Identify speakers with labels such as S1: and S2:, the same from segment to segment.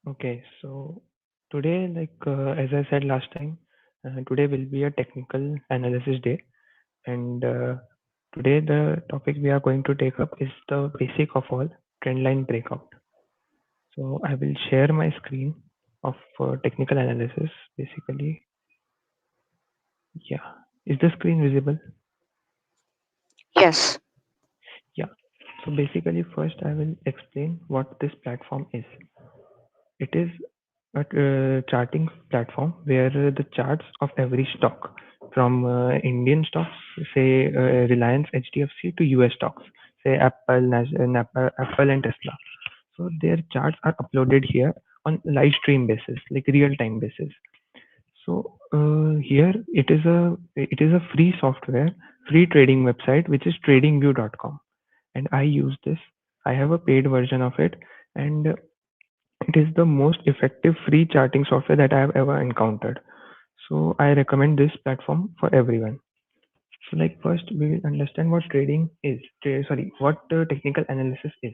S1: Okay, so today, as I said last time, today will be a technical analysis day, and today the topic we are going to take up is the basic of all trendline breakout. So I will share my screen of technical analysis. Basically, yeah, is the screen visible?
S2: Yes.
S1: Yeah. So basically, first I will explain what this platform is. It is a charting platform where the charts of every stock from Indian stocks, say Reliance, HDFC, to US stocks, say Apple and Tesla. So their charts are uploaded here on live stream basis, like real time basis. So here it is a free software, free trading website, which is tradingview.com, and I use this. I have a paid version of it, and it is the most effective free charting software that I have ever encountered. So I recommend this platform for everyone. So like first we will understand what trading is. What technical analysis is.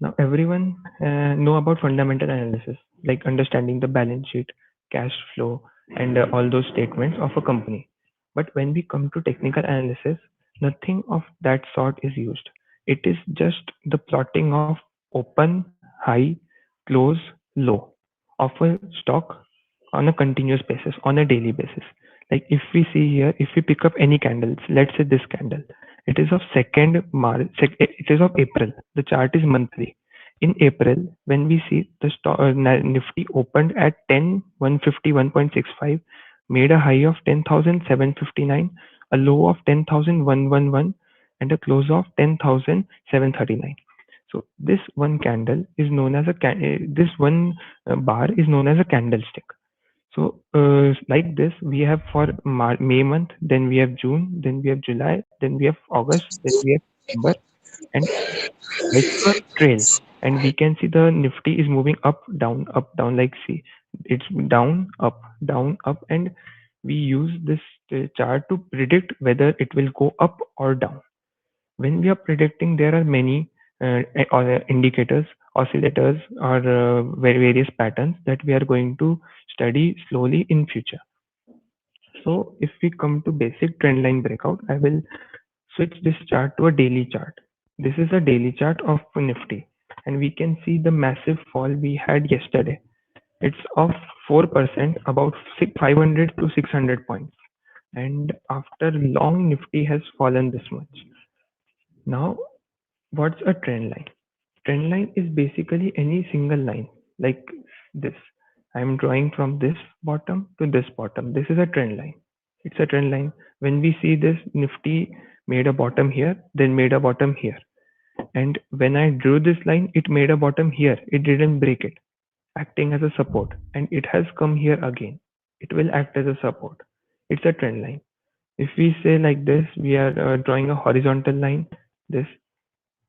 S1: Now everyone know about fundamental analysis, like understanding the balance sheet, cash flow, and all those statements of a company. But when we come to technical analysis, nothing of that sort is used. It is just the plotting of open, high, close, low of a stock on a continuous basis, on a daily basis. Like if we see here, if we pick up any candles, let's say this candle, it is of second March, it is of April. The chart is monthly. In April, when we see the Nifty opened at 10,151.65, made a high of 10,759, a low of 10,111, and a close of 10,739. So this one candle is known as this one bar is known as a candlestick. So like this, we have for May month, then we have June, then we have July, then we have August, then we have September, and as per trail, and we can see the Nifty is moving up, down. Like see, it's down, up, and we use this chart to predict whether it will go up or down. When we are predicting, there are many indicators, oscillators, or various patterns that we are going to study slowly in future. So if we come to basic trend line breakout, I will switch this chart to a daily chart. This is a daily chart of Nifty, and we can see the massive fall we had yesterday. It's of 4%, about 500 to 600 points. And after long, Nifty has fallen this much. Now, what's a trend line? Trend line is basically any single line like this. I'm drawing from this bottom to this bottom. This is a trend line. It's a trend line. When we see this, Nifty made a bottom here, then made a bottom here. And when I drew this line, it made a bottom here. It didn't break it, acting as a support. And it has come here again. It will act as a support. It's a trend line. If we say like this, we are drawing a horizontal line. This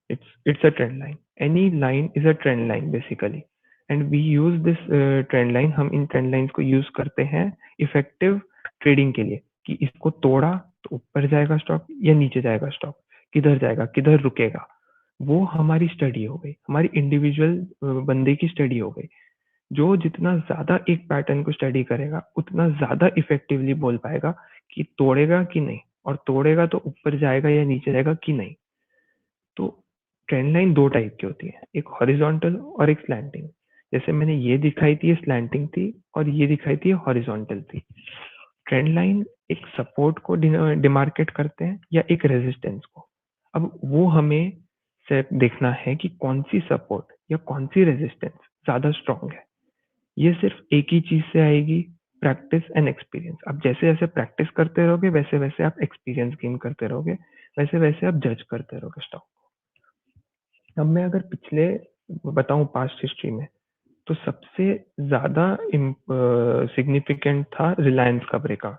S1: it's a trend line. Any line is a trend line basically, and we use this trend line. हम इन trend lines को use करते हैं effective trading के लिए कि इसको तोड़ा तो ऊपर जाएगा स्टॉक या नीचे जाएगा स्टॉक, किधर जाएगा, किधर रुकेगा. वो हमारी स्टडी हो गई, हमारी इंडिविजुअल बंदे की स्टडी हो गई. जो जितना ज्यादा एक पैटर्न को स्टडी करेगा उतना ज्यादा इफेक्टिवली बोल पाएगा कि तोड़ेगा कि नहीं, और तोड़ेगा तो ऊपर जाएगा या नीचे जाएगा कि नहीं. तो ट्रेंड लाइन दो टाइप की होती है, एक हॉरिजॉन्टल और एक स्लैंटिंग. जैसे मैंने ये दिखाई थी, ये स्लैंटिंग थी, और ये दिखाई थी, ये हॉरिजॉन्टल थी. ट्रेंड लाइन एक सपोर्ट को डिमार्केट करते हैं या एक रेजिस्टेंस को. अब वो हमें से देखना है कि कौन सी सपोर्ट या कौन सी रेजिस्टेंस ज्यादा स्ट्रांग है. ये सिर्फ एक ही चीज से आएगी, प्रैक्टिस एंड एक्सपीरियंस. आप जैसे जैसे प्रैक्टिस करते रहोगे वैसे वैसे आप एक्सपीरियंस गेन करते रहोगे, वैसे वैसे आप जज करते रहोगे स्टॉक. अब मैं अगर पिछले बताऊं पास्ट हिस्ट्री में, तो सबसे ज्यादा सिग्निफिकेंट था रिलायंस का ब्रेकआउट.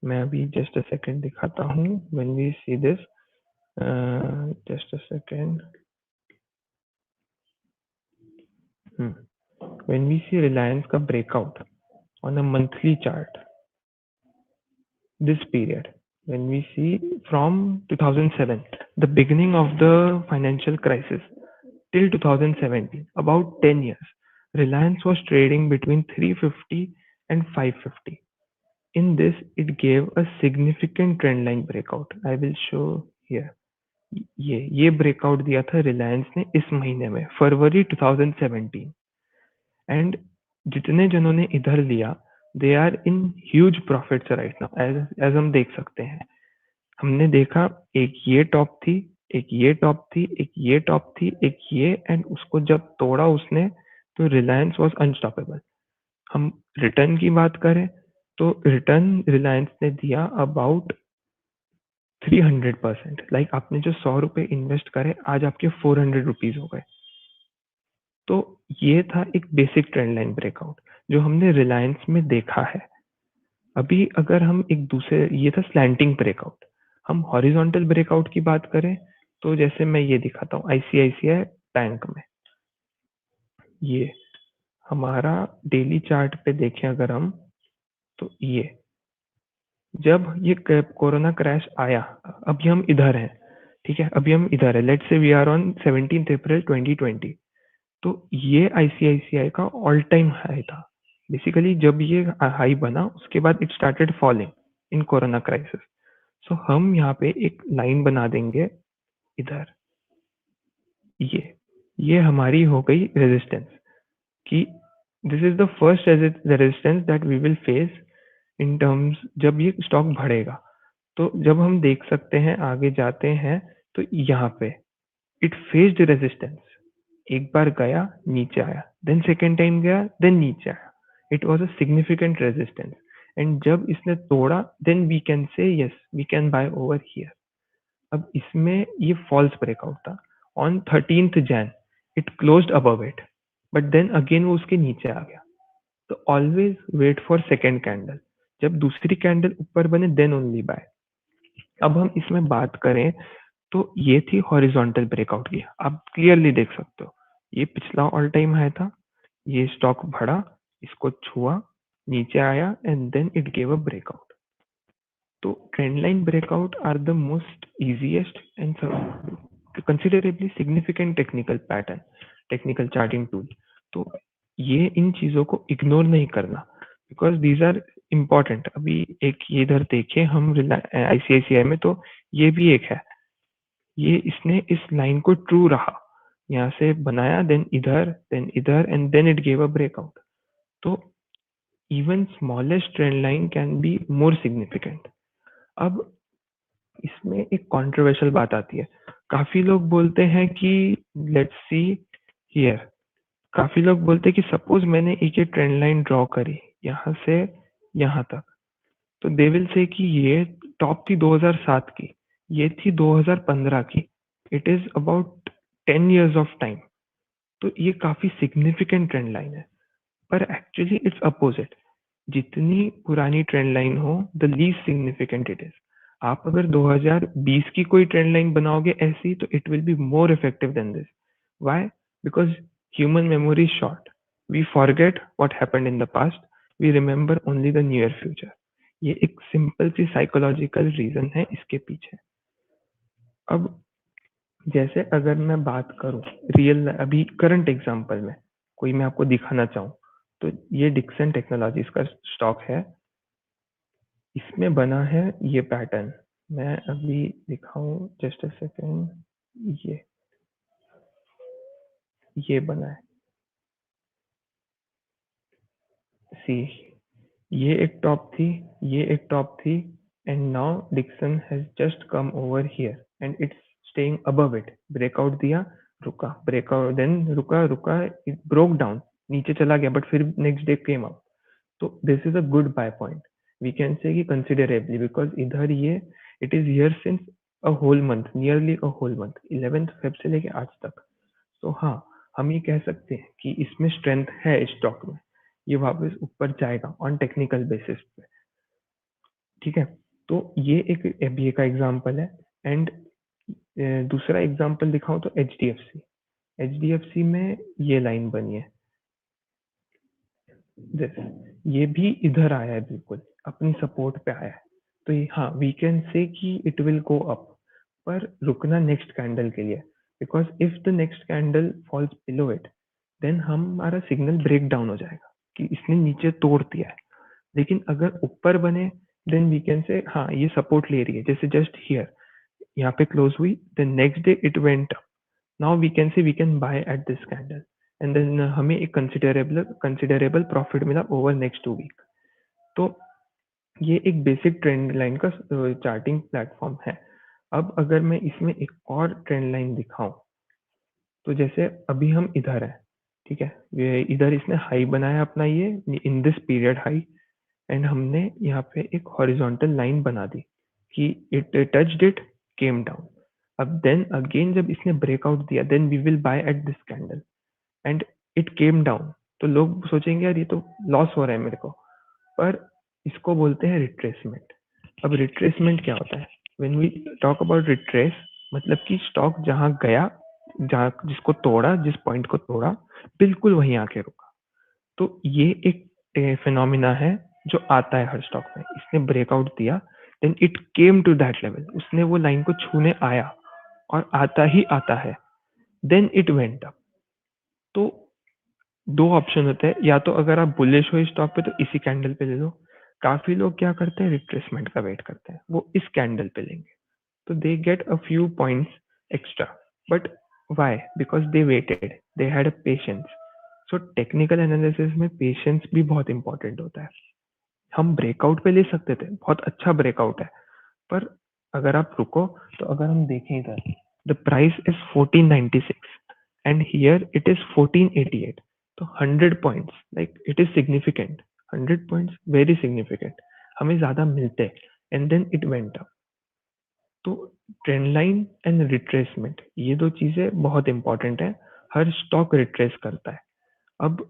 S1: मैं अभी जस्ट अ सेकंड दिखाता हूँ. When we see this, just a second. When we see Reliance का breakout on a monthly chart, this period, when we see from 2007, the beginning of the financial crisis, till 2017, about 10 years, Reliance was trading between 350 and 550. In this, it gave a significant trend line breakout. I will show here. ये breakout दिया था रिलायंस ने इस महीने में, फरवरी 2017, and जितने जनों ने इधर लिया they are in huge profits right now, as हम देख सकते हैं। हमने देखा एक ये टॉप थी, एक ये टॉप थी, एक ये टॉप थी, एक ये, एंड उसको जब तोड़ा उसने तो रिलायंस वॉज अनस्टॉपेबल। हम रिटर्न की बात करें तो रिटर्न रिलायंस ने दिया अबाउट 300%। लाइक आपने जो 100 रुपए इन्वेस्ट करे आज आपके 400 रुपीज हो गए। तो ये था एक बेसिक ट्रेंड लाइन ब्रेकआउट जो हमने रिलायंस में देखा है। अभी अगर हम एक दूसरे, ये था स्लैंटिंग ब्रेकआउट, हम हॉरिजॉन्टल ब्रेकआउट की बात करें तो जैसे मैं ये दिखाता हूँ आईसीआईसीआई बैंक में, ये हमारा डेली चार्ट पे देखें अगर हम, तो ये जब ये कोरोना क्रैश आया, अभी हम इधर हैं, ठीक है, अभी हम इधर है, let's say we are on 17 अप्रैल 2020। तो ये आईसीआईसीआई का ऑल टाइम हाई था। बेसिकली जब ये हाई बना उसके बाद it started falling in corona crisis. So हम यहाँ पे एक लाइन बना देंगे इधर, ये हमारी हो गई रेजिस्टेंस कि this is the first resistance that we will face in terms जब ये स्टॉक बढ़ेगा। तो जब हम देख सकते हैं आगे जाते हैं तो यहाँ पे इट फेस्ड रेजिस्टेंस, एक बार गया नीचे आया, देन सेकेंड टाइम गया, देन नीचे आया, it was a significant resistance, and जब इसने तोड़ा then we can say yes we can buy over here. अब इसमें ये फॉल्स ब्रेकआउट था on 13th Jan, it closed above it, but then again वो उसके नीचे आ गया। तो always wait for second candle, जब दूसरी कैंडल ऊपर बने देन ओनली बाय। अब हम इसमें बात करें तो ये थी हॉरिजॉन्टल ब्रेकआउट की, आप क्लियरली देख सकते हो ये पिछला ऑल टाइम हाई था, ये स्टॉक बढ़ा, इसको छुआ, नीचे आया, and then it gave a breakout. तो trend line breakout are the most easiest and considerably significant technical charting tool. तो ये इन चीजों को इग्नोर नहीं करना बिकॉज दीज आर इम्पॉर्टेंट। अभी एक ये इधर देखे हम आईसीआईसीआई में, तो ये भी एक है, ये इसने इस लाइन को ट्रू रहा, यहाँ से बनाया, देन इधर and then it gave a breakout. तो even smallest trend line can be more significant. अब इसमें एक कंट्रोवर्शियल बात आती है, काफी लोग बोलते हैं कि लेट्स सी हियर, काफी लोग बोलते हैं कि सपोज मैंने एक ये ट्रेंड लाइन ड्रॉ करी यहाँ से यहाँ तक, तो दे विल से कि ये टॉप थी 2007 की, ये थी 2015 की, it is about 10 years of time. तो ये काफी सिग्निफिकेंट ट्रेंड लाइन है, पर एक्चुअली इट्स अपोजिट। जितनी पुरानी ट्रेंड लाइन हो the least significant it is. आप अगर 2020 की कोई ट्रेंड लाइन बनाओगे ऐसी तो it will be more effective than this. Why? Because human memory is short, we forget what happened in the past, we remember only the near future. ये एक simple सी psychological reason है इसके पीछे। अब जैसे अगर मैं बात करूं रियल अभी करंट एग्जांपल में, कोई मैं आपको दिखाना चाहूँ, तो ये डिक्सन टेक्नोलॉजीज का स्टॉक है, इसमें बना है ये पैटर्न। मैं अभी दिखाऊं, जस्ट अ सेकेंड, ये बना है, सी, ये एक टॉप थी, ये एक टॉप थी, and now Dixon has just come over here and it's staying above it. Breakout दिया, रुका, ब्रेकआउट, देन रुका रुका, इट ब्रोक डाउन, नीचे चला गया, बट फिर नेक्स्ट डे केम अप। तो this is a good buy point, we can say कि कंसिडरेबली, बिकॉज इधर ये it is here since a whole month, nearly a whole month, 11th Feb से लेके आज तक। तो हाँ, हम ये कह सकते हैं कि इसमें स्ट्रेंथ है इस स्टॉक में, ये वापस ऊपर जाएगा ऑन टेक्निकल बेसिस पे, ठीक है। तो ये एक एबीए का एग्जांपल है। एंड दूसरा एग्जांपल दिखाऊं तो एचडीएफसी, एचडीएफसी में ये लाइन बनी है दिस, ये भी इधर आया है, बिल्कुल अपनी सपोर्ट पे आया है। तो हाँ, वी कैन से कि इट विल गो अप, पर रुकना नेक्स्ट कैंडल के लिए, because if the next candle falls below it then हमारा सिग्नल ब्रेक डाउन हो जाएगा कि इसने नीचे तोड़ दिया है। लेकिन अगर ऊपर बने देन वी कैन से हाँ ये सपोर्ट ले रही है, जैसे जस्ट हियर यहाँ पे क्लोज हुई, then next day it went up, now we can say we can buy at this candle and then हमें एक कंसिडरेबल प्रॉफिट मिला ओवर नेक्स्ट 2 वीक। तो ये एक बेसिक ट्रेंड लाइन का चार्टिंग प्लेटफॉर्म है। अब अगर मैं इसमें एक और ट्रेंड लाइन दिखाऊं, तो जैसे अभी हम इधर है, ठीक है, ये इधर इसने हाई बनाया अपना ये in this period high, and हमने यहाँ पे एक हॉरिजॉन्टल लाइन बना दी कि it touched it, came down. अब देन अगेन जब इसने ब्रेकआउट दिया then we will buy at this candle and it came down, तो लोग सोचेंगे यार ये तो लॉस हो रहा है मेरे को, पर इसको बोलते हैं रिट्रेसमेंट। अब रिट्रेसमेंट क्या होता है? When we talk about retrace, मतलब कि स्टॉक जहां गया, जहां जिसको तोड़ा, जिस पॉइंट को तोड़ा, बिल्कुल वहीं आके रुका। तो ये एक फिनोमिना है जो आता है हर स्टॉक में। इसने ब्रेकआउट दिया, then it came to that level, उसने वो लाइन को छूने आया और आता ही आता है, देन इट वेंट अप। तो दो ऑप्शन होते हैं, या तो अगर आप बुलिश हो इस स्टॉक पे तो इसी कैंडल पे ले लो। काफी लोग क्या करते हैं, रिट्रेसमेंट का वेट करते हैं, वो इस कैंडल पे लेंगे, तो they get a few points extra. But why? Because they waited, they had a patience. So technical analysis में पेशेंस भी बहुत इंपॉर्टेंट होता है। हम ब्रेकआउट पे ले सकते थे, बहुत अच्छा ब्रेकआउट है, पर अगर आप रुको, तो अगर हम देखें इधर, the price is 1496 and here it is 1488, तो 100 points, like it is significant, 100 points very significant, हमें ज्यादा मिलते हैं and then it went up। तो ट्रेंड लाइन एंड रिट्रेसमेंट, ये दो चीजें बहुत इंपॉर्टेंट है, हर स्टॉक रिट्रेस करता है। अब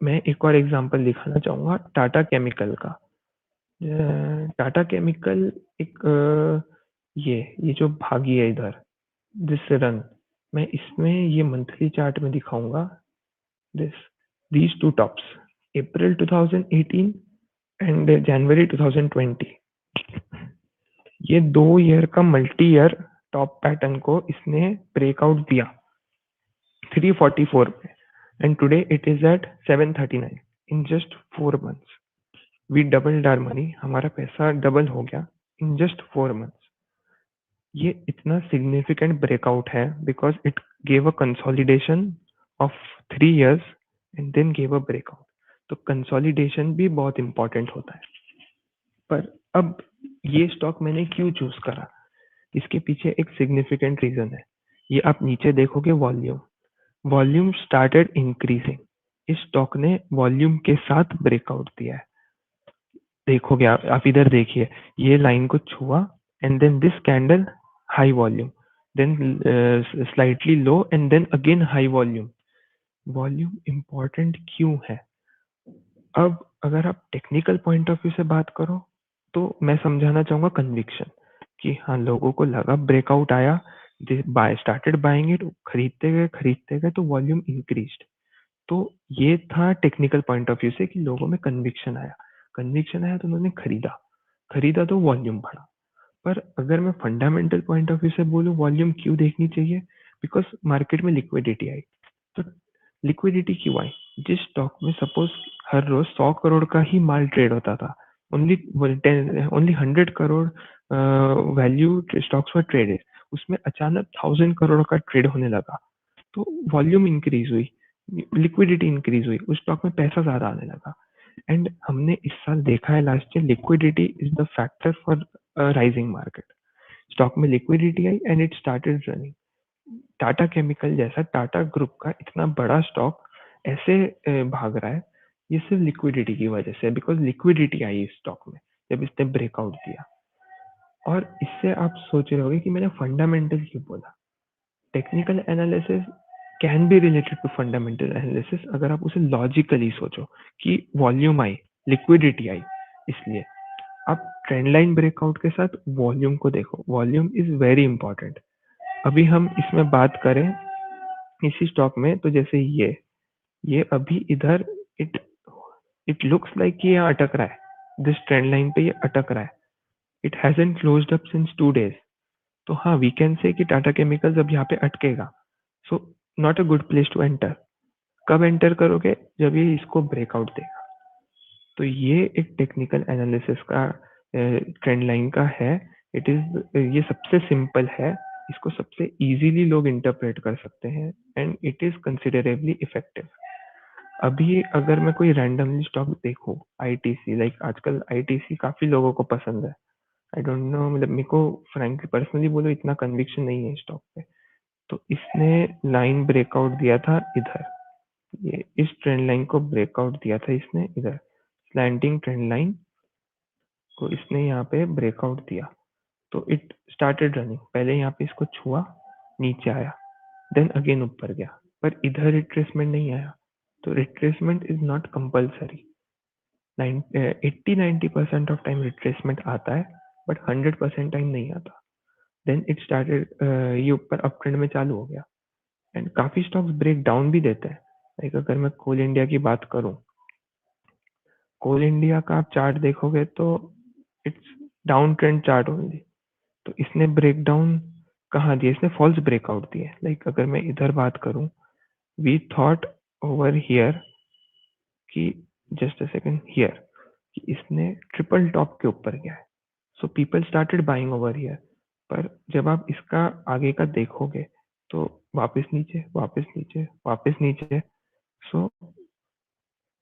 S1: मैं एक और एग्जांपल दिखाना चाहूंगा टाटा केमिकल का। टाटा केमिकल एक ये जो भागी है इधर, दिस रन, मैं इसमें ये मंथली चार्ट में दिखाऊंगा। this these two tops, April 2018 and January 2020, ये 2 ईयर का मल्टी ईयर टॉप पैटर्न को इसने ब्रेकआउट दिया 344 पे, and today it is at 739 in just 4 months. We doubled our money, हमारा पैसा डबल हो गया इन जस्ट 4 मंथ्स। ये इतना सिग्निफिकेंट ब्रेकआउट है because it gave a consolidation of 3 years and then gave a breakout. तो कंसोलिडेशन भी बहुत इंपॉर्टेंट होता है। पर अब ये स्टॉक मैंने क्यों चूज करा, इसके पीछे एक सिग्निफिकेंट रीजन है। ये आप नीचे देखोगे, वॉल्यूम वॉल्यूम स्टार्टेड इंक्रीजिंग, इस स्टॉक ने वॉल्यूम के साथ ब्रेकआउट दिया है। देखोगे आप इधर देखिए, ये लाइन को छुआ and then this candle high volume, then slightly low and then again high volume. Volume important क्यों है? अब अगर आप टेक्निकल पॉइंट ऑफ व्यू से बात करो, तो मैं समझाना चाहूंगा कन्विक्शन, कि हाँ लोगों को लगा ब्रेकआउट आया, दे बाय स्टार्टेड बाइंग इट, खरीदते गए तो वॉल्यूम इंक्रीज्ड। तो ये था टेक्निकल पॉइंट ऑफ व्यू से कि लोगों में कन्विक्शन आया तो उन्होंने खरीदा, खरीदा तो वॉल्यूम बढ़ा। पर अगर मैं फंडामेंटल पॉइंट ऑफ व्यू से बोलूं वॉल्यूम क्यों देखनी चाहिए, बिकॉज मार्केट में लिक्विडिटी आई। तो लिक्विडिटी क्यों आई? जिस स्टॉक में सपोज हर रोज 100 करोड़ का ही माल ट्रेड होता था, only only 100 crore value stocks were traded, उसमें अचानक 1000 करोड़ का ट्रेड होने लगा, तो वॉल्यूम इंक्रीज हुई, लिक्विडिटी इंक्रीज हुई, उस स्टॉक में पैसा ज्यादा आने लगा। एंड हमने इस साल देखा है, last year liquidity is the factor for rising market. Stock में लिक्विडिटी आई and it started running. Tata chemical जैसा टाटा ग्रुप का इतना बड़ा स्टॉक ऐसे भाग रहा है, ये सिर्फ लिक्विडिटी की वजह से, बिकॉज लिक्विडिटी आई इस स्टॉक में जब इसने ब्रेकआउट दिया। और इससे आप सोच रहे होगे कि मैंने फंडामेंटल क्यों बोला। Technical analysis can be related to fundamental analysis अगर आप उसे लॉजिकली सोचो कि वॉल्यूम आई, लिक्विडिटी आई, इसलिए आप ट्रेंड लाइन ब्रेकआउट के साथ वॉल्यूम को देखो, वॉल्यूम इज वेरी इंपॉर्टेंट। अभी हम इसमें बात करें इसी स्टॉक में, तो जैसे ये अभी इधर इट इट लुक्स लाइक कि ये अटक रहा है, दिस ट्रेंड लाइन पे ये अटक रहा है, it hasn't closed up since 2 days। तो हाँ वी कैन से कि टाटा केमिकल्स अब यहाँ पे अटकेगा, so not a good place to enter. कब एंटर करोगे? जब ये इसको ब्रेकआउट देगा। तो ये एक टेक्निकल एनालिसिस का ट्रेंड लाइन का है। ये सबसे सिंपल है, इसको सबसे इजीली लोग इंटरप्रेट कर सकते हैं and it is considerably effective. अभी अगर मैं कोई रैंडमली स्टॉक देखूं, आईटीसी, लाइक आजकल आईटीसी काफी लोगों को पसंद है। आई डोंट नो, मतलब मेरे को फ्रैंकली पर्सनली बोलो इतना कन्विक्शन नहीं है स्टॉक पे। तो इसने लाइन ब्रेकआउट दिया था इधर, ये इस ट्रेंड लाइन को ब्रेकआउट दिया था इसने इधर, स्लैंटिंग ट्रेंड लाइन को इसने यहाँ पे ब्रेकआउट दिया। तो इट स्टार्टेड रनिंग, पहले यहाँ पे इसको छुआ, नीचे आया, देन अगेन ऊपर गया, पर इधर रिट्रेसमेंट नहीं आया। तो retracement is not compulsory. 80-90% of time retracement आता है, बट 100% टाइम नहीं आता। देन इट स्टार्टेड, ये ऊपर अप ट्रेंड में चालू हो गया एंड काफी स्टॉक्स ब्रेक डाउन भी देते हैं। लाइक अगर मैं कोल इंडिया की बात करूं, कोल इंडिया का आप चार्ट देखोगे तो it's down trend chart only. तो इसने ब्रेक डाउन कहाँ दिया? इसने फॉल्स ब्रेकआउट दिए। लाइक अगर मैं इधर बात करूं, वी थॉट ओवर हियर कि जस्ट अ सेकंड हियर, कि इसने ट्रिपल टॉप के ऊपर गया है, so people started buying over here. पर जब आप इसका आगे का देखोगे तो वापस नीचे, वापस नीचे, वापस नीचे। सो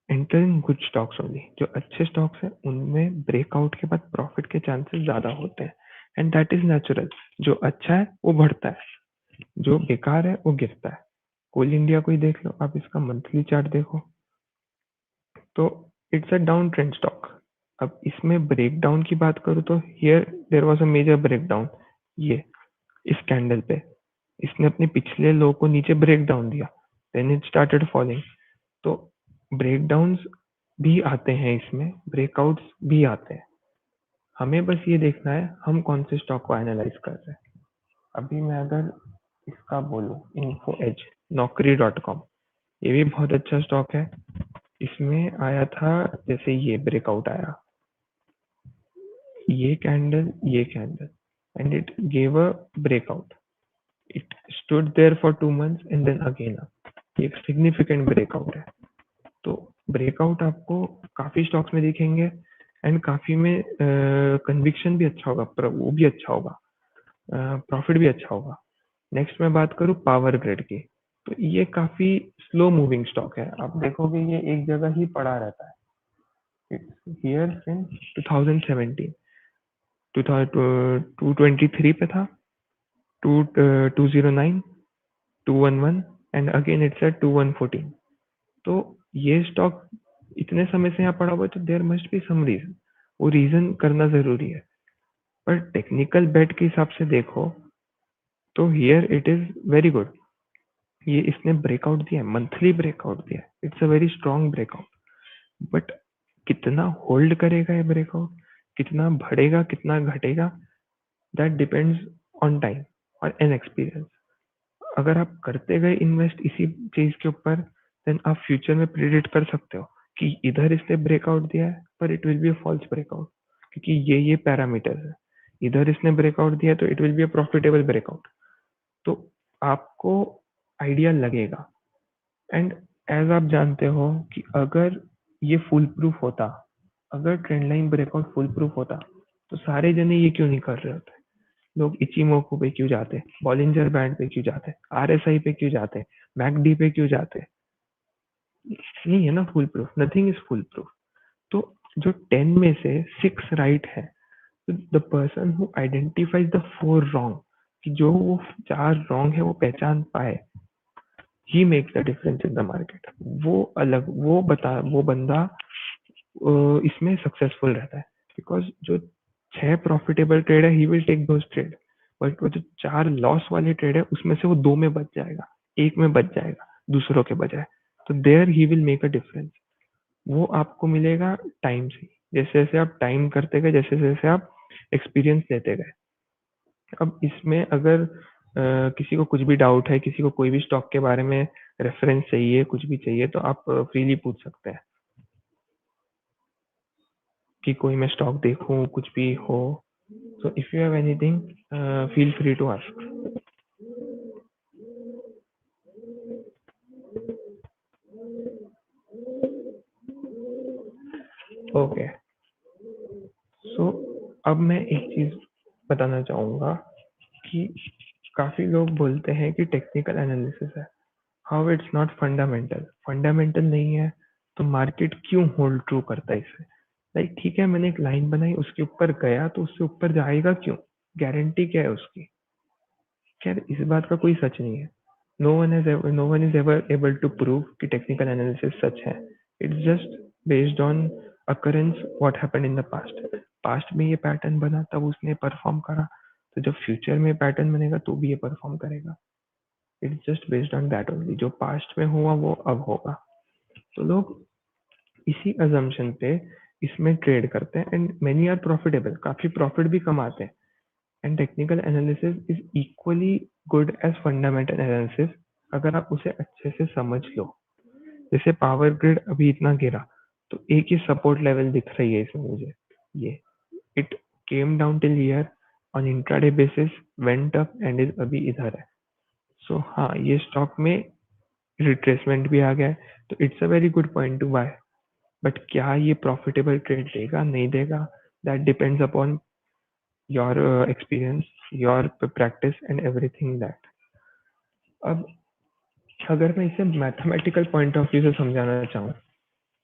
S1: enter in good stocks only, जो अच्छे स्टॉक्स हैं उनमें ब्रेकआउट के बाद प्रॉफिट के चांसेस ज्यादा होते हैं एंड दैट इज नेचुरल। जो अच्छा है वो बढ़ता है, जो बेकार है वो गिरता है। कोल इंडिया को ही देख लो, आप इसका मंथली चार्ट देखो तो it's a down trend stock. अब इसमें ब्रेकडाउन की बात करूँ तो here there was a major breakdown. ये इस कैंडल पे इसने अपने पिछले लो को नीचे ब्रेक डाउन दिया, देन इट स्टार्टेड फॉलिंग। तो ब्रेकडाउन्स भी आते हैं इसमें, ब्रेकआउट्स भी आते हैं। हमें बस ये देखना है हम कौन से स्टॉक को एनालाइज कर रहे हैं। अभी मैं अगर इसका बोलूँ, इन्फो एज, नौकरी.com, ये भी बहुत अच्छा स्टॉक है। इसमें आया था जैसे ये ब्रेकआउट आया, ये candle and it gave a breakout. It stood there for 2 months and then again up, एक सिग्निफिकेंट ब्रेकआउट है। तो ब्रेकआउट आपको काफी स्टॉक्स में दिखेंगे एंड काफी में कन्विक्शन भी अच्छा होगा, वो भी अच्छा होगा, प्रॉफिट भी अच्छा होगा। नेक्स्ट मैं बात करूँ पावर ग्रिड की, तो ये काफी स्लो मूविंग स्टॉक है। आप देखोगे ये एक जगह ही पड़ा रहता है। हियर सिंस 2017, 223 पे था, 209, 211 एंड अगेन इट्स एट 2114। तो ये स्टॉक इतने समय से यहाँ पड़ा हुआ है, तो there must be some reason, वो रीजन करना जरूरी है। पर टेक्निकल बेट के हिसाब से देखो तो here it is very good. ये इसने ब्रेकआउट दिया है, मंथली ब्रेकआउट दिया है, it's a very strong breakout. But कितना होल्ड करेगा ये ब्रेकआउट, कितना बढ़ेगा कितना घटेगा, दैट डिपेंड्स ऑन टाइम और एन एक्सपीरियंस। अगर आप करते गए इन्वेस्ट इसी चीज के ऊपर, देन आप फ्यूचर में प्रिडिक्ट कर सकते हो कि इधर इसने ब्रेकआउट दिया है पर it will be a false breakout, क्योंकि ये पैरामीटर है। इधर इसने ब्रेकआउट दिया तो it will be a profitable breakout. तो आपको आइडिया लगेगा। एंड एज आप जानते हो कि अगर ये फुल प्रूफ होता, अगर trend line breakout full proof होता, तो सारे जने ये क्यों नहीं कर रहे होते? लोग इचिमोको पे क्यों जाते, बॉलिंजर बैंड पे क्यों जाते, आरएसआई पे क्यों जाते, मैकडी पे क्यों जाते? नहीं है ना full proof, nothing is full proof. तो जो 10 में से 6 राइट है, the person who identifies the 4 wrong, कि जो वो 4 रॉन्ग है वो पहचान पाए, he makes the difference in the market. वो अलग, वो बंदा इसमें सक्सेसफुल रहता है। बिकॉज जो 6 प्रॉफिटेबल ट्रेड है, he will take those trade, but वो जो 4 लॉस वाले ट्रेड है उसमें से वो 2 में बच जाएगा, 1 में बच जाएगा दूसरों के बजाय। तो there he will make a difference. वो आपको मिलेगा टाइम से, जैसे जैसे आप टाइम करते गए, जैसे जैसे आप एक्सपीरियंस लेते गए। अब इसमें अगर किसी को कुछ भी डाउट है, किसी को कोई भी स्टॉक के बारे में रेफरेंस चाहिए, कुछ भी चाहिए, तो आप फ्रीली पूछ सकते हैं कि कोई मैं स्टॉक देखूं, कुछ भी हो। So if you have anything, feel free to ask. मैं एक चीज बताना चाहूंगा कि काफी लोग बोलते हैं कि टेक्निकल एनालिसिस है, how it's not fundamental. Fundamental नहीं है तो मार्केट क्यों होल्ड ट्रू करता है इसे? लाइक ठीक है, मैंने एक लाइन बनाई, उसके ऊपर गया तो उससे ऊपर जाएगा क्यों? गारंटी क्या है उसकी? खैर, इस बात का कोई सच नहीं है। No one is ever able to prove कि टेक्निकल एनालिसिस सच है। It's just based on occurrence, what happened in the past. Past में ये पैटर्न बना तब उसने परफॉर्म करा, तो जब फ्यूचर में पैटर्न बनेगा तो भी ये परफॉर्म करेगा। It's just based on that only. जो पास्ट में हुआ वो अब होगा। तो लोग इसी अजम्पशन पे इसमें ट्रेड करते हैं एंड मेनी आर प्रॉफिटेबल, काफी प्रॉफिट भी कमाते हैं। And technical analysis is equally good as fundamental analysis, अगर आप उसे अच्छे से समझ लो। जैसे पावर ग्रिड अभी इतना गिरा तो एक ही सपोर्ट लेवल दिख रही है इसमें मुझे, ये it came down till here on intraday basis, went up and is अभी इधर है। सो हाँ, ये स्टॉक में रिट्रेसमेंट भी आ गया है, तो it's a very good point to buy. But क्या ये प्रॉफिटेबल ट्रेड देगा नहीं देगा, that depends upon your experience, your practice and everything that. अब अगर मैं इसे मैथमेटिकल पॉइंट ऑफ व्यू से समझाना चाहूँ,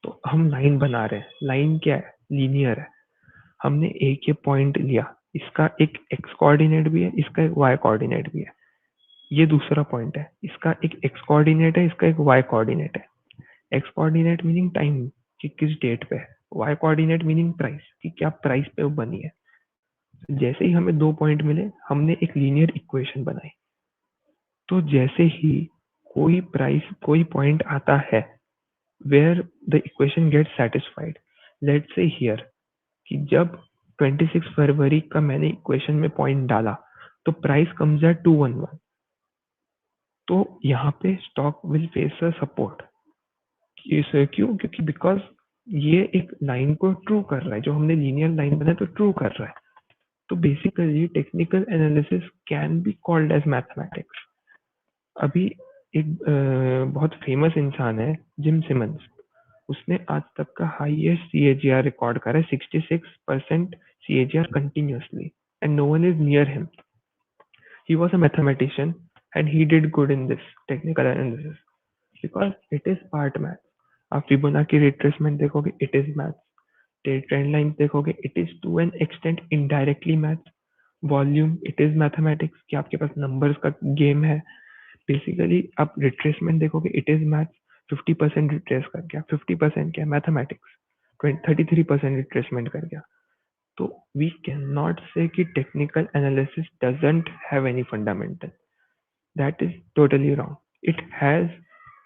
S1: तो हम लाइन बना रहे हैं। लाइन क्या है? लीनियर है। हमने एक ये पॉइंट लिया, इसका एक एक्स कोऑर्डिनेट भी है, इसका एक वाई कोऑर्डिनेट भी है। ये दूसरा पॉइंट है, इसका एक एक्स कोऑर्डिनेट है, इसका एक वाई कोऑर्डिनेट है। एक्स कोऑर्डिनेट मीनिंग टाइम कि किस डेट पे है, वाई कोऑर्डिनेट मीनिंग प्राइस कि क्या प्राइस पे वो बनी है। जैसे ही हमें दो पॉइंट मिले, हमने एक लीनियर इक्वेशन बनाई। तो जैसे ही कोई पॉइंट आता है where the equation get satisfied, let's say here कि जब 26 फरवरी का मैंने इक्वेशन में पॉइंट डाला तो प्राइस कम्स एट 211, तो यहाँ पे stock will face a support. क्यों? क्योंकि बिकॉज ये एक लाइन को ट्रू कर रहा है, जो हमने लीनियर लाइन बनाया तो ट्रू कर रहा है। तो basically technical analysis can be called as mathematics. अभी एक बहुत फेमस इंसान है, जिम सिमंस। उसने आज तक का हाईएस्ट सीएजीआर रिकॉर्ड करा है, 66% CAGR continuously, and no one is near him. He was a mathematician and he did good in this technical analysis because it is part math. आप Fibonacci retracement देखोगे, it is math. Trend line देखोगे, it is to an extent indirectly math. Volume, it is mathematics कि आपके पास numbers का game है। Basically आप retracement देखोगे, it is math. 50% retrace कर गया, 50% क्या? मैथमेटिक्स। 33% रिट्रेसमेंट कर गया। तो we cannot say कि technical analysis doesn't have any fundamental. That is totally wrong. It has,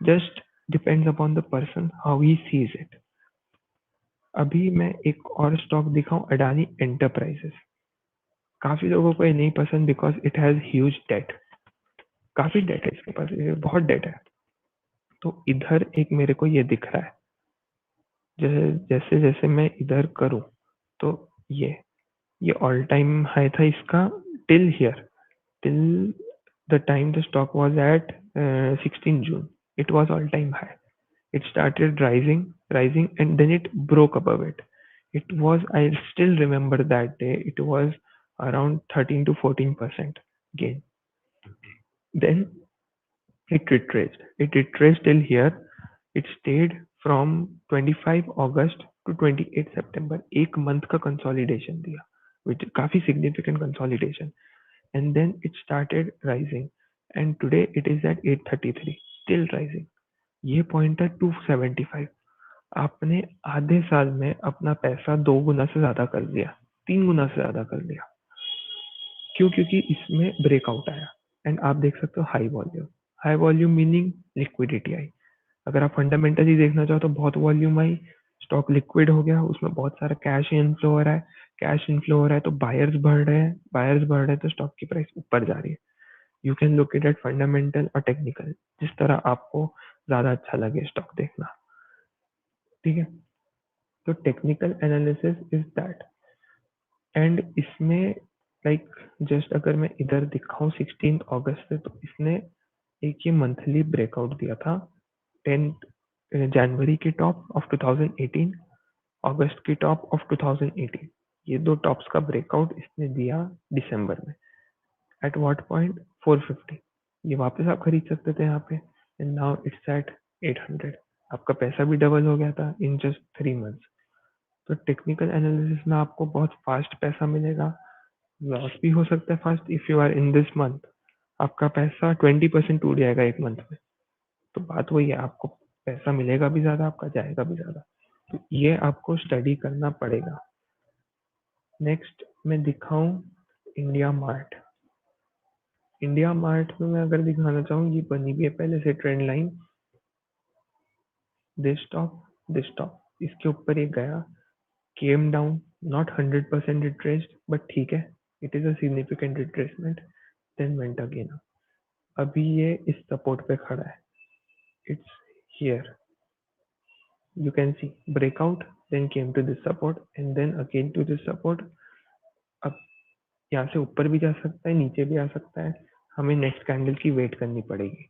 S1: just depends upon the person how he sees it. अभी मैं एक और स्टॉक दिखाऊं, अडानी एंटरप्राइजेस। काफी लोगों को ये नहीं पसंद because it has huge debt. काफी डेट है इसके पास, बहुत डेट है। तो इधर एक मेरे को ये दिख रहा है, जैसे जैसे मैं इधर करूं तो ये ऑल टाइम हाई था इसका till here, till the time the stock was at 16 June. It was all time high. It started rising, and then it broke above it. It was, I still remember that day, it was around 13 to 14% gain. Then it retraced. It retraced till here. It stayed from 25 August to 28 September. एक month का consolidation दिया, which काफी significant consolidation. And then it started rising, and today it is at 833, still rising. ये point है 275। आपने आधे साल में अपना पैसा 2 गुना से ज्यादा कर दिया, 3 गुना से ज्यादा कर दिया। क्यों? क्योंकि इसमें ब्रेकआउट आया। एंड आप देख सकते हो हाई वॉल्यूम मीनिंग लिक्विडिटी आई। अगर आप फंडामेंटली देखना चाहो तो बहुत वॉल्यूम आई, स्टॉक लिक्विड हो गया, उसमें बहुत सारा कैश इनफ्लो हो रहा है। कैश इनफ्लो हो रहा है तो बायर्स बढ़ रहे हैं तो स्टॉक की प्राइस ऊपर जा रही है। You can look it at fundamental और टेक्निकल, जिस तरह आपको ज्यादा अच्छा लगे स्टॉक देखना। ठीक है, तो technical analysis is that. And इसमें लाइक जस्ट अगर मैं इधर दिखाऊं 16 अगस्त से, तो इसने एक ये मंथली ब्रेकआउट दिया था 10 जनवरी की टॉप ऑफ 2018, अगस्त की टॉप ऑफ 2018। ये दो टॉप्स का ब्रेकआउट इसने दिया दिसंबर में एट व्हाट पॉइंट 450। ये वापस आप खरीद सकते थे यहाँ पे एंड नाउ इट्स एट 800। आपका पैसा भी डबल हो गया था इन जस्ट 3 मंथ्स। तो टेक्निकल एनालिसिस में आपको बहुत फास्ट पैसा मिलेगा, लॉस भी हो सकता है fast if you are in this month. आपका पैसा 20% टूट जाएगा एक मंथ में। तो बात वही है, आपको पैसा मिलेगा भी ज्यादा, आपका जाएगा भी ज्यादा। तो ये आपको स्टडी करना पड़ेगा। नेक्स्ट मैं दिखाऊं इंडिया मार्ट। इंडिया मार्ट में मैं अगर दिखाना चाहूँ, ये बनी भी है पहले से ट्रेंड लाइन, दिस टॉप इसके ऊपर ये गया, came down, not 100% retraced but ठीक है, it is a significant retracement, then went again. अभी ये इस सपोर्ट पे खड़ा है, it's here, you can see breakout, then came to this support and then again to this support। अब यहाँ से ऊपर भी जा सकता है, नीचे भी आ सकता है, हमें नेक्स्ट कैंडल की वेट करनी पड़ेगी।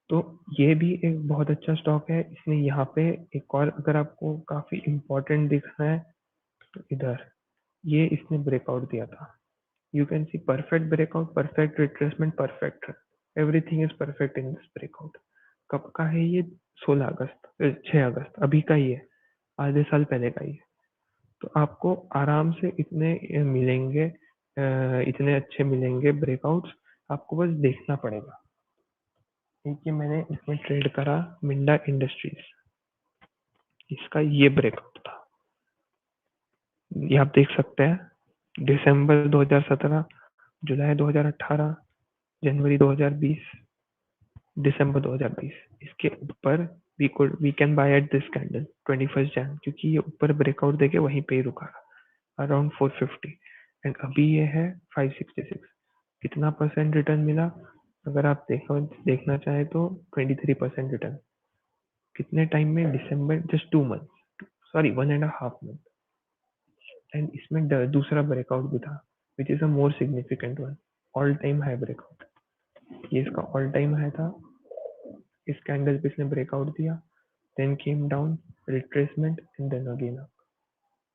S1: तो ये भी एक बहुत अच्छा स्टॉक है। इसने यहाँ पे एक और, अगर आपको काफी इंपॉर्टेंट दिखना है तो इधर ये इसने ब्रेकआउट दिया था। You can see perfect breakout, perfect retracement, perfect, everything is perfect in this breakout. कब का है ये? 16 अगस्त, 6 अगस्त, अभी का ही है, आधे साल पहले का ही है। तो आपको आराम से इतने मिलेंगे, इतने अच्छे मिलेंगे ब्रेकआउट्स, आपको बस देखना पड़ेगा। एक ये मैंने इसमें ट्रेड करा, मिंडा इंडस्ट्रीज, इसका ये ब्रेकआउट था, ये आप देख सकते हैं, दिसंबर 2017, जुलाई 2018, जनवरी 2020, दिसंबर 2020। इसके ऊपर we can buy at this candle 21 Jan, क्योंकि ये ऊपर ब्रेकआउट देके वहीं पे ही रुका अराउंड 450 एंड अभी ये है 566। कितना परसेंट रिटर्न मिला? अगर आप देखना चाहे तो 23% रिटर्न। कितने टाइम में? December, just 2 month, sorry 1.5 month. And इसमें दूसरा ब्रेकआउट भी था which is a more significant one, all time high breakout. ये इसका ऑल टाइम हाई था, इस कैंडल पे इसने ब्रेकआउट दिया, then came down, retracement and then again up.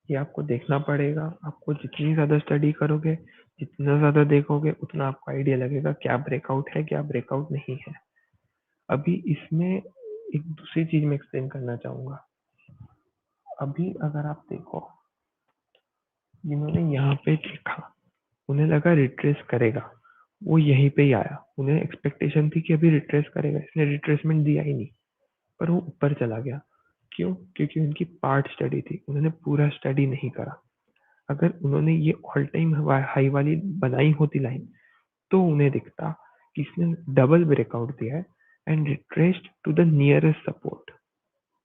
S1: ये आपको देखना पड़ेगा। आपको जितनी ज्यादा स्टडी करोगे, जितना ज्यादा देखोगे, उतना आपको आइडिया लगेगा क्या ब्रेकआउट है, क्या ब्रेकआउट नहीं है। अभी इसमें एक दूसरी चीज मैं एक्सप्लेन करना चाहूंगा। अभी अगर आप देखो, जिन्होंने यहाँ पे देखा, उन्हें लगा रिट्रेस करेगा, वो यहीं पे ही आया। उन्हें एक्सपेक्टेशन थी कि अभी रिट्रेस करेगा, इसने रिट्रेसमेंट दिया ही नहीं, पर वो ऊपर चला गया। क्यों? क्योंकि उनकी पार्ट स्टडी थी, उन्होंने पूरा स्टडी नहीं करा। अगर उन्होंने ये ऑल टाइम हाई वाली बनाई होती लाइन, तो उन्हें दिखता कि इसने डबल ब्रेकआउट दिया है and retraced to the nearest support.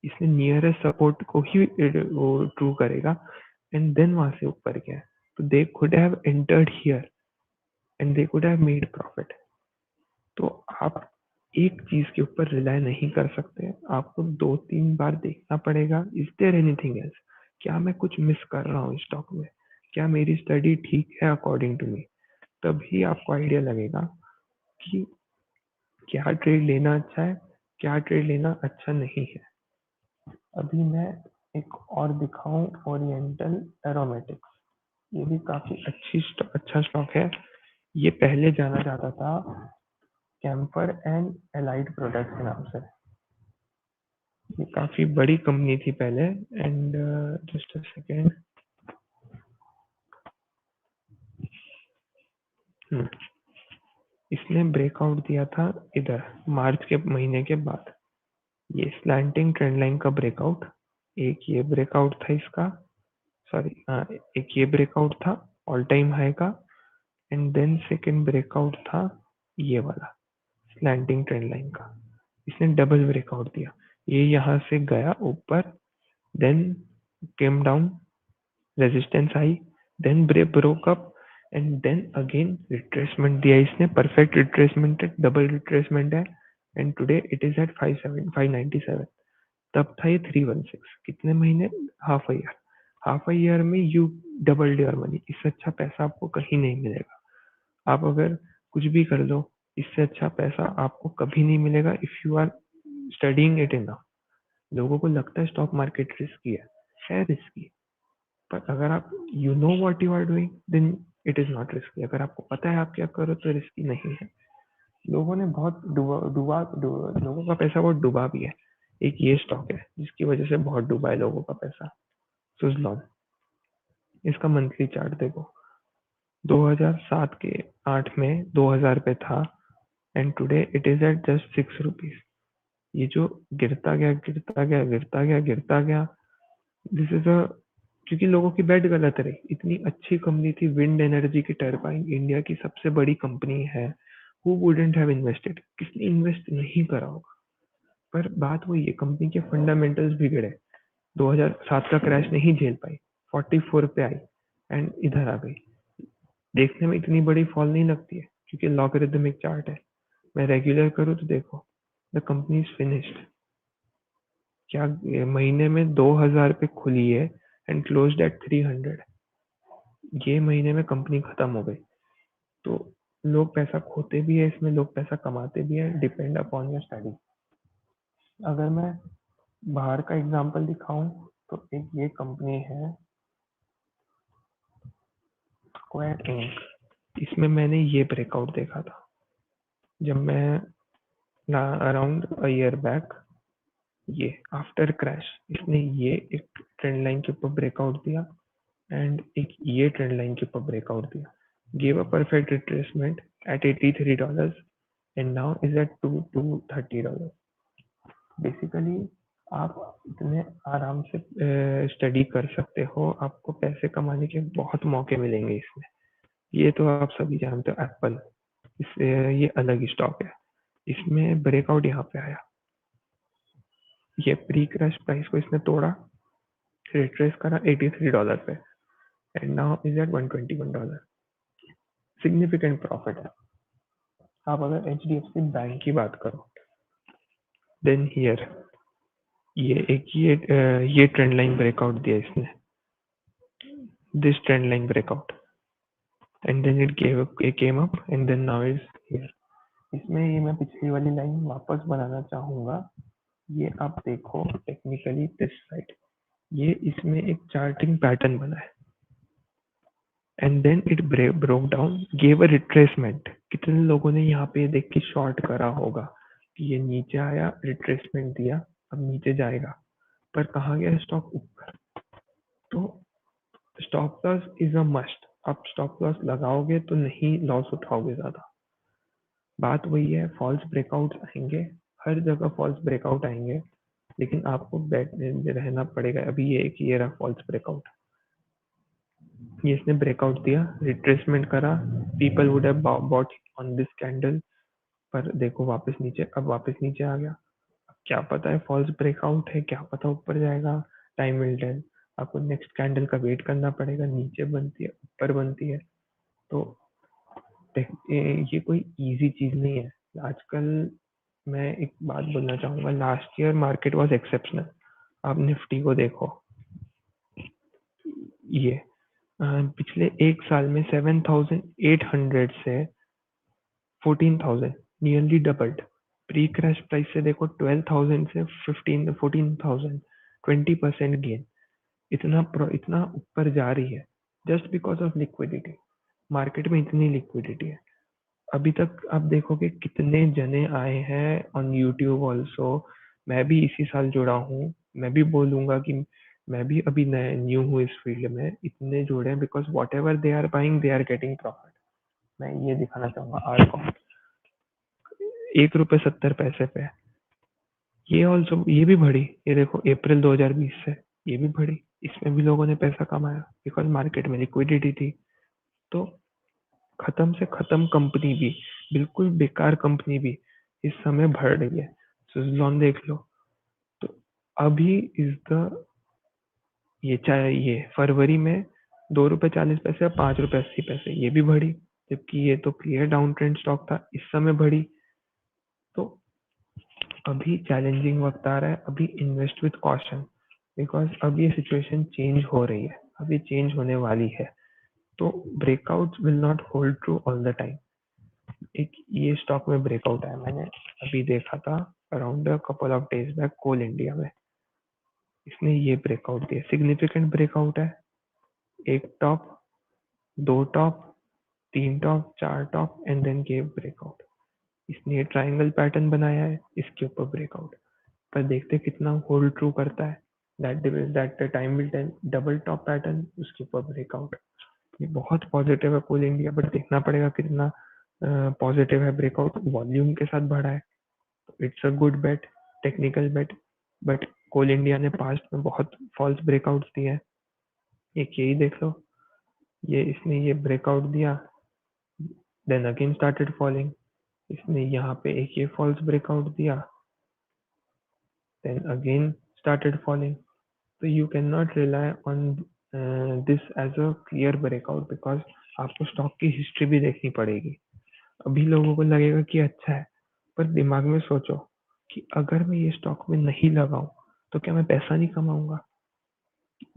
S1: इसने नियरेस्ट सपोर्ट को ही ट्रू करेगा एंड देन वहां से ऊपर गया। तो they could have entered here and they could have made profit. तो आप एक चीज के ऊपर रिलाय नहीं कर सकते, आपको 2-3 बार देखना पड़ेगा। Is there anything else? क्या मैं कुछ मिस कर रहा हूँ स्टॉक में? क्या मेरी स्टडी ठीक है अकॉर्डिंग टू मी? तभी आपको आइडिया लगेगा कि क्या ट्रेड लेना अच्छा है, क्या ट्रेड लेना अच्छा नहीं है। अभी मैं एक और दिखाऊं, ओरिएंटल एरोमेटिक्स। ये भी काफी अच्छा स्टॉक है। ये पहले जाना जाता था कैम्फर एंड एलाइड प्रोडक्ट्स के नाम से। ये काफी बड़ी कंपनी थी पहले। एंड जस्ट अ सेकेंड, इसने ब्रेकआउट दिया था इधर मार्च के महीने के बाद। ये स्लैंटिंग ट्रेंड लाइन का ब्रेकआउट, एक ये ब्रेकआउट था इसका, सॉरी एक ये ब्रेकआउट था ऑल टाइम हाई का, एंड देन सेकेंड ब्रेकआउट था ये वाला स्लैंटिंग ट्रेंड लाइन का। इसने डबल ब्रेकआउट दिया, ये यहाँ से गया ऊपर, देन केम डाउन, रेजिस्टेंस आई, then broke up and then again retracement दिया इसने। परफेक्ट रिट्रेसमेंट है, डबल रिट्रेसमेंट है and today it is at 597। तब था ये 316। कितने महीने? Half a year. Half a year में यू डबल योर मनी। इससे अच्छा पैसा आपको कहीं नहीं मिलेगा। आप अगर कुछ भी कर लो, इससे अच्छा पैसा आपको कभी नहीं मिलेगा if you are studying it enough. लोगों को लगता है स्टॉक मार्केट रिस्की है रिस्की, पर अगर आप you know what you are doing then it is not risky. अगर आपको पता है आप क्या करो तो रिस्की नहीं है। लोगों ने बहुत लोगों का पैसा बहुत डुबा भी है। एक ये स्टॉक है जिसकी वजह से बहुत डूबा है लोगों का पैसा, सुजलॉन। इसका मंथली चार्ट देखो, 2007 के 8 में 2000 पे था and today it is at just 6 rupees. ये जो गिरता गया गिरता गया गिरता गया गिरता गया, दिस इज अ, क्योंकि लोगों की बेट गलत रही। इतनी अच्छी कंपनी थी, विंड एनर्जी की टरबाइन, इंडिया की सबसे बड़ी कंपनी है। हु वुडेंट हैव इन्वेस्टेड, किसने इन्वेस्ट नहीं करा होगा। पर बात वही है, कंपनी के फंडामेंटल्स बिगड़े, 2007 का क्रैश नहीं झेल पाई, 44 पे आई एंड इधर आ गई। देखने में इतनी बड़ी फॉल नहीं लगती है क्योंकि लॉगरिदमिक चार्ट है। मैं रेगुलर करूँ तो देखो, द कंपनी इज फिनिश्ड। क्या महीने में 2000 पे खुली है एंड क्लोज्ड एट 300। ये महीने में कंपनी खत्म हो गई। तो लोग पैसा खोते भी है इसमें, लोग पैसा कमाते भी है, डिपेंड अपॉन योर स्टडी। अगर मैं बाहर का एग्जांपल दिखाऊं तो एक ये कंपनी है स्क्वायर इंक। इसमें मैंने ये ब्रेकआउट देखा था जब मैं अराउंड अ ईयर बैक। ये आफ्टर क्रैश इसने ये एक ट्रेंड लाइन के ऊपर ब्रेकआउट दिया एंड एक ये ट्रेंड लाइन के ऊपर ब्रेकआउट दिया, give a perfect retracement at $83 and now is at $230। Basically आप इतने आराम से स्टडी कर सकते हो, आपको पैसे कमाने के बहुत मौके मिलेंगे इसमें। ये तो आप सभी जानते हो, एप्पल, इससे ये अलग स्टॉक है। इसमें ब्रेकआउट यहाँ पे आया, ये प्री क्रैश प्राइस को इसने तोड़ा, रिट्रेस करा $83 पे and now is at $121। Significant profit है। आप अगर HDFC बैंक की बात करो देन हियर ये ट्रेंड लाइन ब्रेकआउट दिया इसने, this trend line breakout and then it came up and then now is here। इसमें ये मैं पिछली वाली लाइन वापस बनाना चाहूंगा। ये आप देखो टेक्निकली दिस साइड, ये इसमें एक चार्टिंग पैटर्न बना है and then it broke down, gave a retracement. कितने लोगों ने यहाँ पे देख के शॉर्ट करा होगा कि ये नीचे आया, रिट्रेसमेंट दिया, अब नीचे जाएगा, पर कहाँ गया स्टॉक? ऊपर। तो stop loss is a must. आप स्टॉप लॉस लगाओगे तो नहीं लॉस उठाओगे ज्यादा। बात वही है, फॉल्स ब्रेकआउट आएंगे, हर जगह फॉल्स ब्रेकआउट आएंगे, लेकिन आपको बैठ रहना पड़ेगा। अभी ये एक ये रहा फॉल्स ब्रेकआउट, ये इसने ब्रेकआउट दिया, रिट्रेसमेंट करा, people would have bought on this candle, पर देखो वापस नीचे, अब वापस नीचे आ गया। क्या पता है फॉल्स ब्रेकआउट है, क्या पता ऊपर जाएगा, टाइम विल टेल। आपको नेक्स्ट कैंडल का वेट करना पड़ेगा, नीचे बनती है ऊपर बनती है। तो ये कोई इजी चीज नहीं है आजकल। मैं एक बात बोलना चाहूंगा, last year market was exceptional. आप निफ्टी को देखो, ये पिछले एक साल में 7,800 से 14,000, nearly doubled. Pre crash price से देखो 12,000 से 14,000, 20% गेन। इतना ऊपर जा रही है just because of liquidity. Market में इतनी लिक्विडिटी है। अभी तक आप देखोगे कितने जने आए हैं ऑन यूट्यूब ऑल्सो। मैं भी इसी साल जुड़ा हूँ, मैं भी बोलूंगा कि मैं भी अभी न्यू हूँ इस फील्ड में। इतने जुड़े हैं because whatever they are buying they are getting profit. मैं ये दिखाना चाहूंगा आज को ₹1.70 पे। ये ऑल्सो ये भी बढ़ी, ये देखो अप्रैल 2020 से ये भी बढ़ी। इसमें भी लोगों ने पैसा कमाया बिकॉज मार्केट में लिक्विडिटी थी। तो खत्म से खत्म कंपनी भी, बिल्कुल बेकार कंपनी भी इस समय बढ़ रही है। सुजलॉन देख लो, तो अभी इज द, ये चाहे ये फरवरी में ₹2.40 या ₹5.80, ये भी बढ़ी, जबकि ये तो क्लियर डाउन ट्रेंड स्टॉक था, इस समय बढ़ी। तो अभी चैलेंजिंग वक्त आ रहा है, अभी इन्वेस्ट विथ कॉशन, बिकॉज अब ये सिचुएशन चेंज हो रही है, अभी चेंज होने वाली है। तो breakout will not hold true all the time. एक ये स्टॉक में ब्रेकआउट आया, मैंने अभी देखा था around couple of days back, Coal India में। इसने ये ब्रेकआउट दिया, सिग्निफिकेंट ब्रेकआउट है। एक टॉप, दो टॉप, तीन टॉप, चार top and then gave breakout. इसने ये ट्राइंगल पैटर्न बनाया है, इसके ऊपर ब्रेकआउट। पर देखते कितना होल्ड ट्रू करता है। That time will tell. Double top pattern, उसके ऊपर ब्रेकआउट। ये बहुत पॉजिटिव है कोल इंडिया, बट देखना पड़ेगा कितना पॉजिटिव है। ब्रेकआउट वॉल्यूम के साथ बढ़ा है, it's a good bet, technical bet. But Coal India ने पास्ट में बहुत फॉल्स ब्रेकआउट्स दिए हैं। एक यही देख लो, ये इसने ये ब्रेकआउट दिया, देन अगेन स्टार्टेड फॉलिंग। इसने यहाँ पे एक ये फॉल्स ब्रेकआउट दिया, देन अगेन स्टार्टेड फॉलिंग। तो you can not rely on this as a clear breakout, because आपको स्टॉक की हिस्ट्री भी देखनी पड़ेगी। अभी लोगों को लगेगा कि अच्छा है, पर दिमाग में सोचो कि अगर मैं ये स्टॉक में नहीं लगाऊं तो क्या मैं पैसा नहीं कमाऊंगा?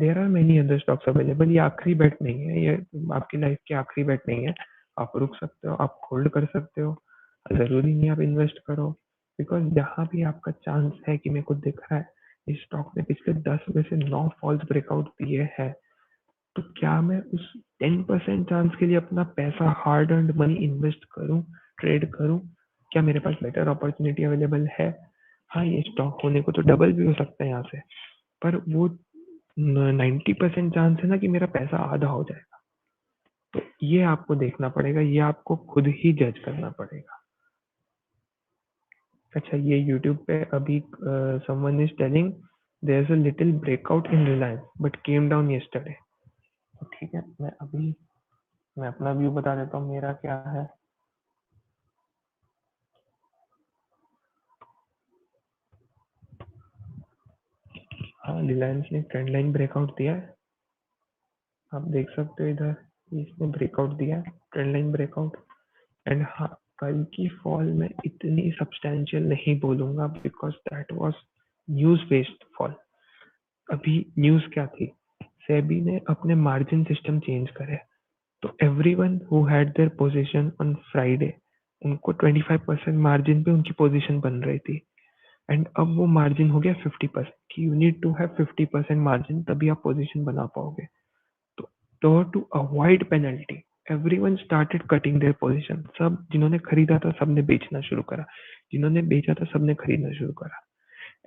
S1: There are many other stocks available. ये आखिरी बेट नहीं है, ये आपकी लाइफ की आखिरी बेट नहीं है। आप रुक सकते हो, आप होल्ड कर सकते हो, जरूरी नहीं आप इन्वेस्ट करो। बिकॉज जहां भी आपका चांस है कि मेरे को दिख रहा है इस स्टॉक ने पिछले 10 में से 9 फॉल्स ब्रेकआउट दिए हैं, तो क्या मैं उस 10% चांस के लिए अपना पैसा, हार्ड अर्न्ड मनी इन्वेस्ट करूं, ट्रेड करूं? क्या मेरे पास बेटर अपॉर्चुनिटी अवेलेबल है? हाँ, ये स्टॉक होने को तो डबल भी हो सकता है यहाँ से, पर वो 90% चांस है ना कि मेरा पैसा आधा हो जाएगा। तो ये आपको देखना पड़ेगा, ये आपको खुद ही जज करना पड़ेगा। अच्छा, ये यूट्यूब पे अभी someone is telling there is a little breakout in Reliance but came down yesterday. तो ठीक है, मैं अपना व्यू बता देता हूँ मेरा क्या है। हाँ, रिलायंस ने ट्रेंड लाइन ब्रेकआउट दिया है, आप देख सकते हो इधर, इसने ब्रेकआउट दिया है, ट्रेंड लाइन ब्रेकआउट। एंड हाँ, कल की फॉल में इतनी सब्सटैंशियल नहीं बोलूंगा, because that was news based fall. अभी न्यूज क्या थी, सेबी ने अपने मार्जिन सिस्टम चेंज करे, तो everyone who had their position on Friday, उनको 25% मार्जिन पे उनकी पोजीशन बन रही थी। एंड अब वो मार्जिन हो गया 50%, कि you need to have 50% margin, तभी आप पोजीशन बना पाओगे। तो to avoid penalty, everyone started cutting their position. सब जिन्होंने खरीदा था सबने बेचना शुरू करा, जिन्होंने बेचा था सबने खरीदना शुरू करा।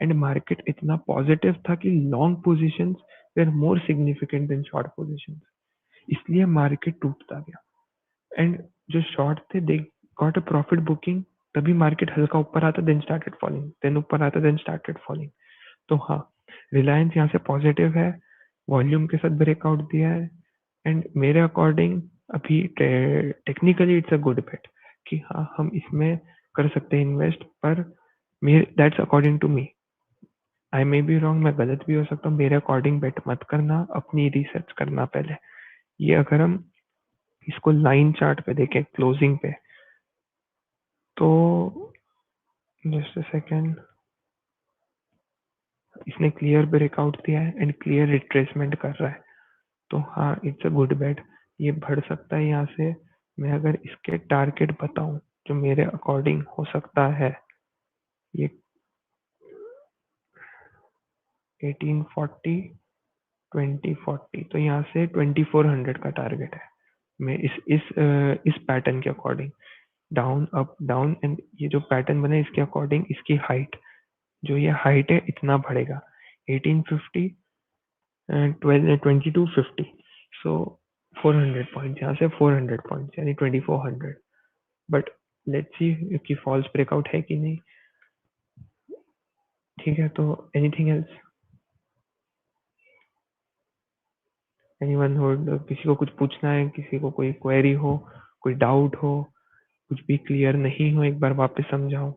S1: एंड मार्केट इतना पॉजिटिव था कि long positions were more significant then short positions, इसलिए मार्केट टूटता गया। एंड जो शॉर्ट थे they got a profit booking, तभी मार्केट हल्का ऊपर आता, देन स्टार्टेड फॉलिंग, देन ऊपर आता, देन स्टार्टेड फॉलिंग। तो हाँ, रिलायंस यहाँ से पॉजिटिव है, वॉल्यूम के साथ ब्रेकआउट दिया है। एंड मेरे अकॉर्डिंग अभी टेक्निकली इट्स अ गुड बेट, कि हाँ हम इसमें कर सकते हैं इन्वेस्ट, पर मेरे that's according to me. I may be wrong, मैं गलत भी हो सकता हूँ, मेरे अकॉर्डिंग बेट मत करना, अपनी रिसर्च करना पहले। ये अगर हम इसको लाइन चार्ट पे देखें क्लोजिंग पे, तो जस्ट अ सेकेंड, इसने क्लियर ब्रेकआउट दिया है एंड क्लियर रिट्रेसमेंट कर रहा है। तो हाँ, इट्स अ गुड बेट, ये बढ़ सकता है यहाँ से। मैं अगर इसके टारगेट बताऊं जो मेरे अकॉर्डिंग हो सकता है, ये 1840, 2040, तो यहाँ से 2400 का टारगेट है। मैं इस पैटर्न के according, down up down, and ये जो पैटर्न बना है इसके अकॉर्डिंग, इसकी हाइट, जो ये हाइट है इतना बढ़ेगा, 1850 12 2250। सो 400 पॉइंट, यहाँ से 400 पॉइंट यानी 2400। बट लेट्स सी कि फॉल्स ब्रेकआउट है कि नहीं। ठीक है, तो एनीथिंग एल्स, एनीवन हो, किसी को कुछ पूछना है, किसी को कोई क्वेरी हो, कोई डाउट हो, कुछ भी क्लियर नहीं हो, एक बार वापस समझाओ।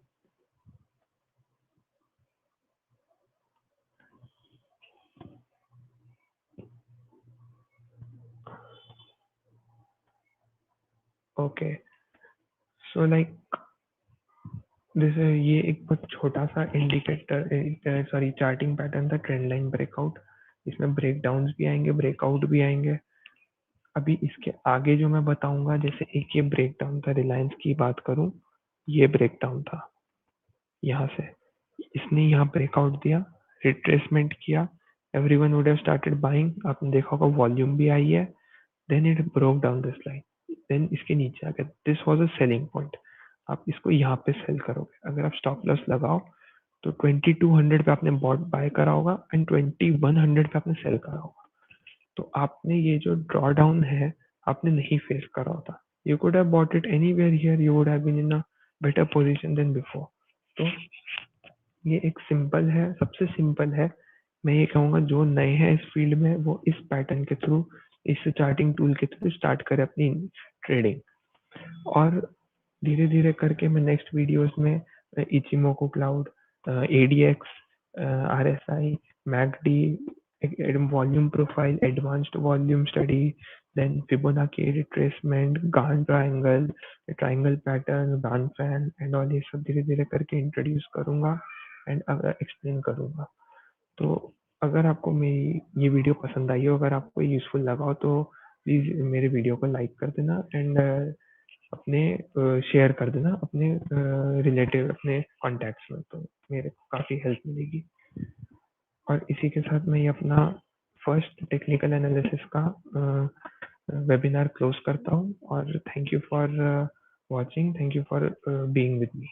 S1: ओके, सो लाइक जैसे ये एक बहुत छोटा सा इंडिकेटर, सॉरी चार्टिंग पैटर्न था, ट्रेंड लाइन ब्रेकआउट। इसमें ब्रेकडाउन भी आएंगे, ब्रेकआउट भी आएंगे। अभी इसके आगे जो मैं बताऊंगा, जैसे एक ये ब्रेकडाउन था, रिलायंस की बात करूं, ये ब्रेकडाउन था यहाँ से, इसने यहाँ ब्रेकआउट दिया, रिट्रेसमेंट किया, everyone would have started buying. आपने देखा होगा वॉल्यूम भी आई है. Then it broke down this line. Then इसके नीचे आ गया. This was a selling point. आप इसको यहाँ पे सेल करोगे. अगर आप स्टॉप लॉस लगाओ तो 2200 पे आपने बाय करा होगा एंड 2100 पे आपने सेल करा होगा. तो आपने ये जो ड्रॉ डाउन है आपने नहीं फेस करा होता. You could have bought it anywhere here, you would have been in a better position than before. तो ये एक सिंपल है, सबसे सिंपल है. मैं ये कहूँगा जो नए हैं इस फील्ड में वो इस पैटर्न के थ्रू, इस चार्टिंग टूल के थ्रू स्टार्ट करें अपनी ट्रेडिंग. और धीरे धीरे करके मैं नेक्स्ट वीडियोस में Ichimoku cloud, ADX, RSI, MACD, volume profile, advanced volume study, then Fibonacci retracement, Gann triangle, triangle pattern, Gann fan and all, ये सब धीरे धीरे करके इंट्रोड्यूस करूंगा एंड एक्सप्लेन करूंगा. तो अगर आपको मेरी ये वीडियो पसंद आई हो, अगर आपको यूजफुल लगा हो तो प्लीज़ मेरे वीडियो को लाइक कर देना एंड अपने शेयर कर देना अपने रिलेटिव, अपने कॉन्टैक्ट्स में. तो मेरे को काफ़ी हेल्प मिलेगी. और इसी के साथ मैं ये अपना फर्स्ट टेक्निकल एनालिसिस का वेबिनार क्लोज करता हूँ. और thank you for watching, thank you for being with me.